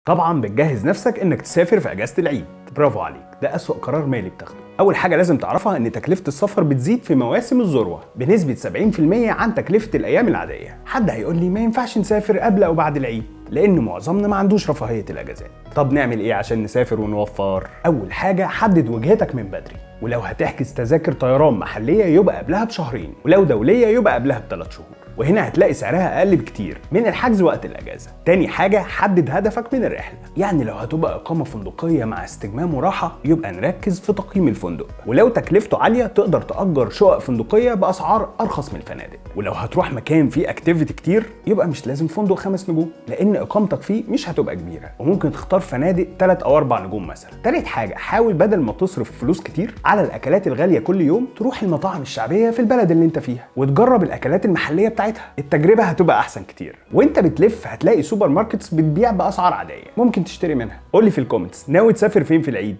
طبعا بتجهز نفسك انك تسافر في اجازه العيد. برافو عليك، ده اسوأ قرار مالي بتاخده. اول حاجه لازم تعرفها ان تكلفه السفر بتزيد في مواسم الذروه بنسبه 70% عن تكلفه الايام العاديه. حد هيقول لي ما ينفعش نسافر قبل او بعد العيد، لان معظمنا ما عندوش رفاهيه الاجازات. طب نعمل ايه عشان نسافر ونوفر؟ اول حاجه حدد وجهتك من بدري، ولو هتحجز تذاكر طيران محليه يبقى قبلها بشهرين، ولو دوليه يبقى قبلها ب3 شهور، وهنا هتلاقي سعرها اقل بكتير من الحجز وقت الاجازه. تاني حاجه حدد هدفك من الرحله، يعني لو هتبقى اقامه فندقيه مع استجمام وراحه يبقى نركز في تقييم الفندق، ولو تكلفته عاليه تقدر تأجر شقق فندقيه باسعار ارخص من الفنادق، ولو هتروح مكان فيه اكتيفيتي كتير يبقى مش لازم فندق 5 نجوم، لان اقامتك فيه مش هتبقى كبيره، وممكن تختار فنادق 3 أو 4 نجوم مثلا. تالت حاجه حاول بدل ما تصرف فلوس كتير على الاكلات الغاليه كل يوم تروح المطاعم الشعبيه في البلد اللي انت فيها وتجرب الاكلات المحليه بتاعتها، التجربه هتبقى احسن كتير. وانت بتلف هتلاقي سوبر ماركتس بتبيع باسعار عاديه، ممكن تشتري منها. قول لي في الكومنتس ناوي تسافر فين في العيد؟